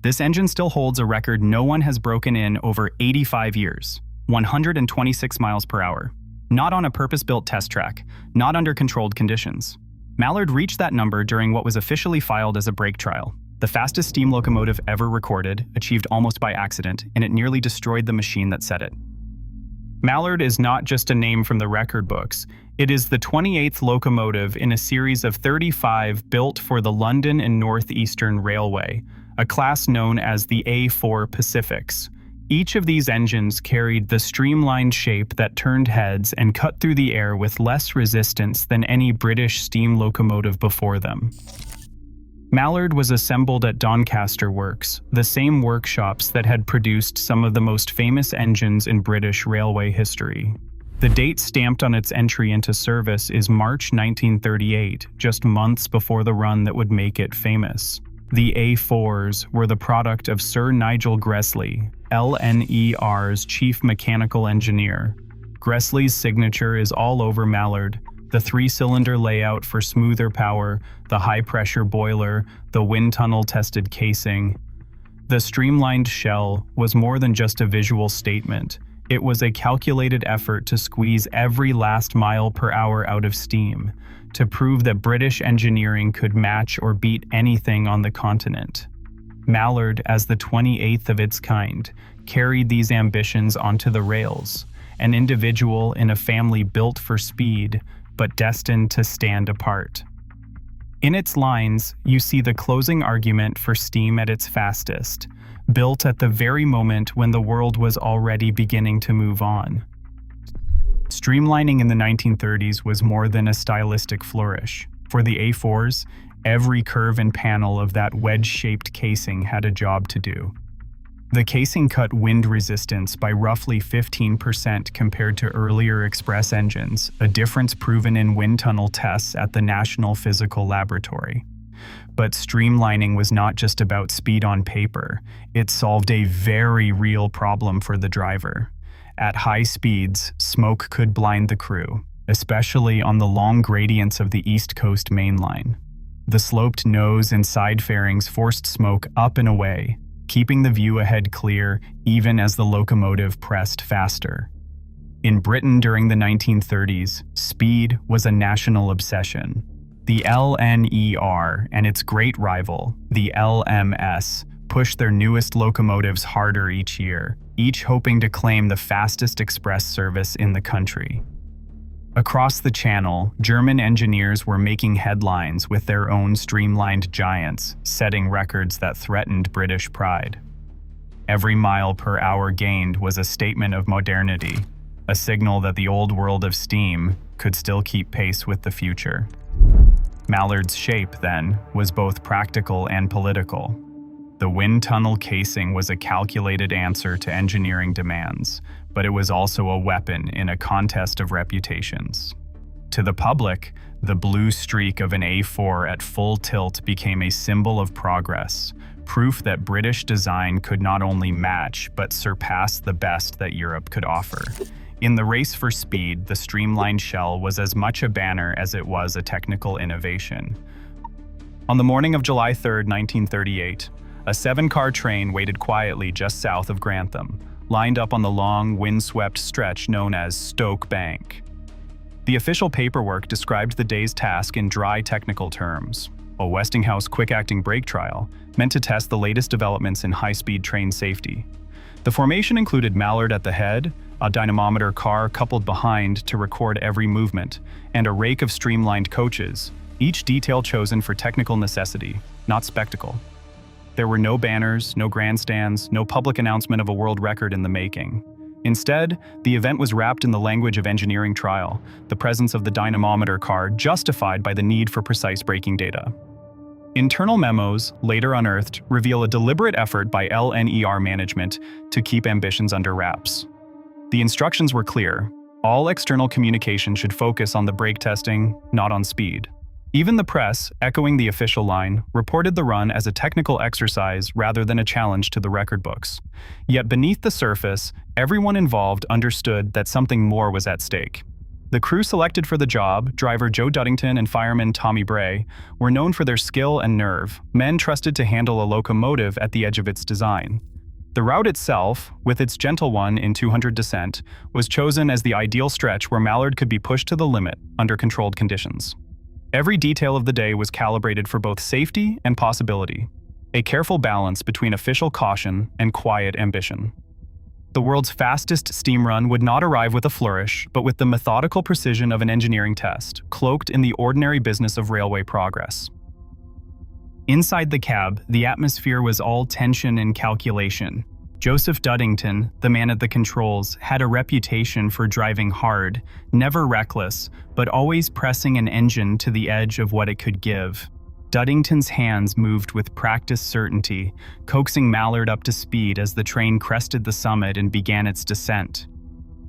This engine still holds a record no one has broken in over 85 years, 126 miles per hour. Not on a purpose-built test track, not under controlled conditions. Mallard reached that number during what was officially filed as a brake trial. The fastest steam locomotive ever recorded, achieved almost by accident, and it nearly destroyed the machine that set it. Mallard is not just a name from the record books. It is the 28th locomotive in a series of 35 built for the London and North Eastern Railway, a class known as the A4 Pacifics. Each of these engines carried the streamlined shape that turned heads and cut through the air with less resistance than any British steam locomotive before them. Mallard was assembled at Doncaster Works, the same workshops that had produced some of the most famous engines in British railway history. The date stamped on its entry into service is March 1938, just months before the run that would make it famous. The A4s were the product of Sir Nigel Gresley, LNER's chief mechanical engineer. Gresley's signature is all over Mallard: the three-cylinder layout for smoother power, the high-pressure boiler, the wind tunnel-tested casing. The streamlined shell was more than just a visual statement. It was a calculated effort to squeeze every last mile per hour out of steam, to prove that British engineering could match or beat anything on the continent. Mallard, as the 28th of its kind, carried these ambitions onto the rails, an individual in a family built for speed, but destined to stand apart. In its lines, you see the closing argument for steam at its fastest, built at the very moment when the world was already beginning to move on. Streamlining in the 1930s was more than a stylistic flourish. For the A4s, every curve and panel of that wedge-shaped casing had a job to do. The casing cut wind resistance by roughly 15% compared to earlier express engines, a difference proven in wind tunnel tests at the National Physical Laboratory. But streamlining was not just about speed on paper. It solved a very real problem for the driver. At high speeds, smoke could blind the crew, especially on the long gradients of the East Coast main line. The sloped nose and side fairings forced smoke up and away, keeping the view ahead clear even as the locomotive pressed faster. In Britain during the 1930s, speed was a national obsession. The LNER and its great rival, the LMS, pushed their newest locomotives harder each year, each hoping to claim the fastest express service in the country. Across the channel, German engineers were making headlines with their own streamlined giants, setting records that threatened British pride. Every mile per hour gained was a statement of modernity, a signal that the old world of steam could still keep pace with the future. Mallard's shape, then, was both practical and political. The wind tunnel casing was a calculated answer to engineering demands, but it was also a weapon in a contest of reputations. To the public, the blue streak of an A4 at full tilt became a symbol of progress, proof that British design could not only match but surpass the best that Europe could offer. In the race for speed, the streamlined shell was as much a banner as it was a technical innovation. On the morning of July 3, 1938, a 7-car train waited quietly just south of Grantham, lined up on the long, windswept stretch known as Stoke Bank. The official paperwork described the day's task in dry technical terms: a Westinghouse quick-acting brake trial, meant to test the latest developments in high-speed train safety. The formation included Mallard at the head, a dynamometer car coupled behind to record every movement, and a rake of streamlined coaches, each detail chosen for technical necessity, not spectacle. There were no banners, no grandstands, no public announcement of a world record in the making. Instead, the event was wrapped in the language of engineering trial, the presence of the dynamometer car justified by the need for precise braking data. Internal memos, later unearthed, reveal a deliberate effort by LNER management to keep ambitions under wraps. The instructions were clear: all external communication should focus on the brake testing, not on speed. Even the press, echoing the official line, reported the run as a technical exercise rather than a challenge to the record books. Yet beneath the surface, everyone involved understood that something more was at stake. The crew selected for the job, driver Joe Duddington and fireman Tommy Bray, were known for their skill and nerve, men trusted to handle a locomotive at the edge of its design. The route itself, with its gentle 1-in-200 descent, was chosen as the ideal stretch where Mallard could be pushed to the limit under controlled conditions. Every detail of the day was calibrated for both safety and possibility, a careful balance between official caution and quiet ambition. The world's fastest steam run would not arrive with a flourish, but with the methodical precision of an engineering test, cloaked in the ordinary business of railway progress. Inside the cab, the atmosphere was all tension and calculation. Joseph Duddington, the man at the controls, had a reputation for driving hard, never reckless, but always pressing an engine to the edge of what it could give. Duddington's hands moved with practiced certainty, coaxing Mallard up to speed as the train crested the summit and began its descent.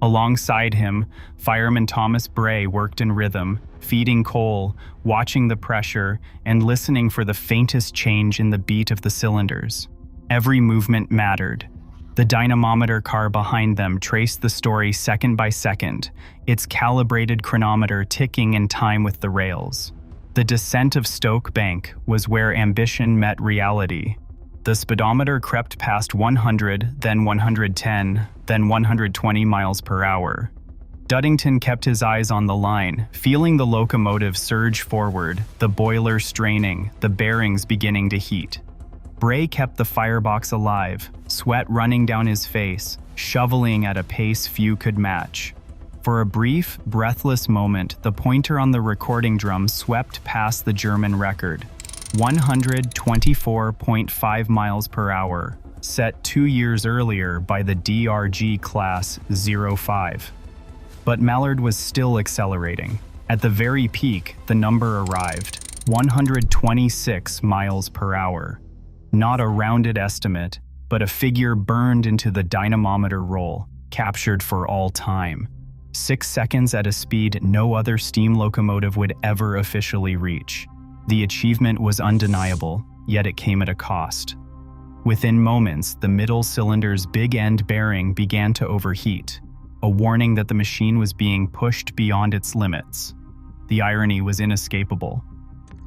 Alongside him, fireman Thomas Bray worked in rhythm, feeding coal, watching the pressure, and listening for the faintest change in the beat of the cylinders. Every movement mattered. The dynamometer car behind them traced the story second by second, its calibrated chronometer ticking in time with the rails. The descent of Stoke Bank was where ambition met reality. The speedometer crept past 100, then 110, then 120 miles per hour. Duddington kept his eyes on the line, feeling the locomotive surge forward, the boiler straining, the bearings beginning to heat. Bray kept the firebox alive, sweat running down his face, shoveling at a pace few could match. For a brief, breathless moment, the pointer on the recording drum swept past the German record, 124.5 miles per hour, set 2 years earlier by the DRG Class A4. But Mallard was still accelerating. At the very peak, the number arrived, 126 miles per hour. Not a rounded estimate, but a figure burned into the dynamometer roll, captured for all time. 6 seconds at a speed no other steam locomotive would ever officially reach. The achievement was undeniable, yet it came at a cost. Within moments, the middle cylinder's big end bearing began to overheat, a warning that the machine was being pushed beyond its limits. The irony was inescapable.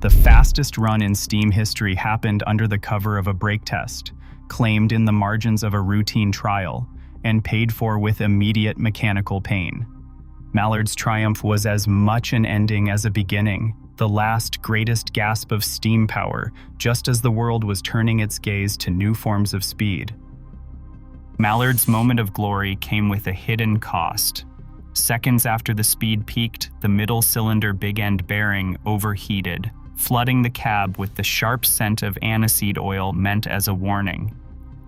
The fastest run in steam history happened under the cover of a brake test, claimed in the margins of a routine trial, and paid for with immediate mechanical pain. Mallard's triumph was as much an ending as a beginning, the last greatest gasp of steam power, just as the world was turning its gaze to new forms of speed. Mallard's moment of glory came with a hidden cost. Seconds after the speed peaked, the middle cylinder big end bearing overheated, flooding the cab with the sharp scent of aniseed oil meant as a warning.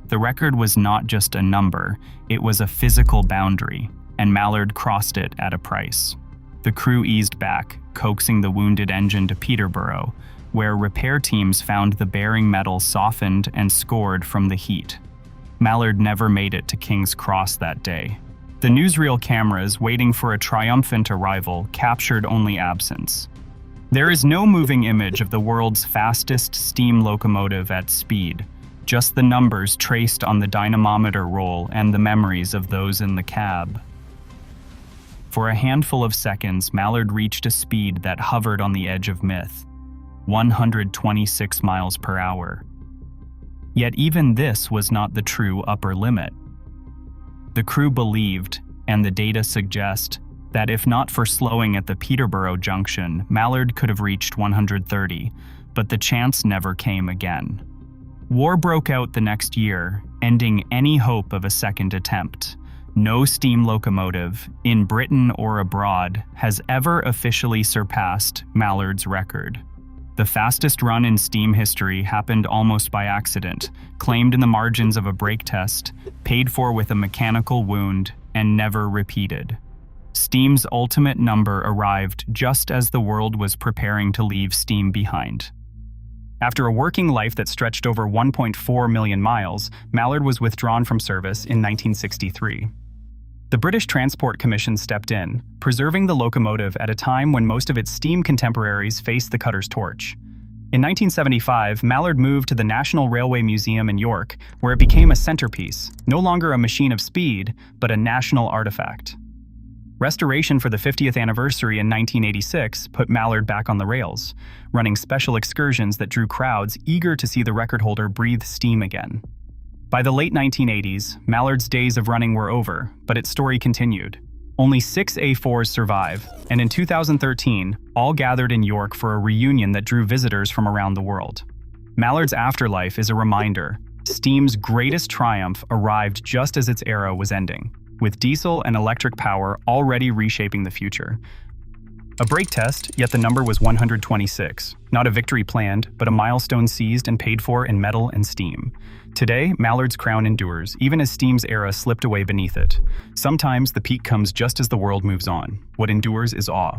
The record was not just a number, it was a physical boundary, and Mallard crossed it at a price. The crew eased back, coaxing the wounded engine to Peterborough, where repair teams found the bearing metal softened and scored from the heat. Mallard never made it to King's Cross that day. The newsreel cameras, waiting for a triumphant arrival, captured only absence. There is no moving image of the world's fastest steam locomotive at speed, just the numbers traced on the dynamometer roll and the memories of those in the cab. For a handful of seconds, Mallard reached a speed that hovered on the edge of myth, 126 miles per hour. Yet even this was not the true upper limit. The crew believed, and the data suggest, that if not for slowing at the Peterborough junction, Mallard could have reached 130, but the chance never came again. War broke out the next year, ending any hope of a second attempt. No steam locomotive, in Britain or abroad, has ever officially surpassed Mallard's record. The fastest run in steam history happened almost by accident, claimed in the margins of a brake test, paid for with a mechanical wound, and never repeated. Steam's ultimate number arrived just as the world was preparing to leave steam behind. After a working life that stretched over 1.4 million miles, Mallard was withdrawn from service in 1963. The British Transport Commission stepped in, preserving the locomotive at a time when most of its steam contemporaries faced the cutter's torch. In 1975, Mallard moved to the National Railway Museum in York, where it became a centerpiece, no longer a machine of speed, but a national artifact. Restoration for the 50th anniversary in 1986 put Mallard back on the rails, running special excursions that drew crowds eager to see the record holder breathe steam again. By the late 1980s, Mallard's days of running were over, but its story continued. Only 6 A4s survive, and in 2013, all gathered in York for a reunion that drew visitors from around the world. Mallard's afterlife is a reminder. Steam's greatest triumph arrived just as its era was ending, with diesel and electric power already reshaping the future. A brake test, yet the number was 126. Not a victory planned, but a milestone seized and paid for in metal and steam. Today, Mallard's crown endures, even as steam's era slipped away beneath it. Sometimes the peak comes just as the world moves on. What endures is awe.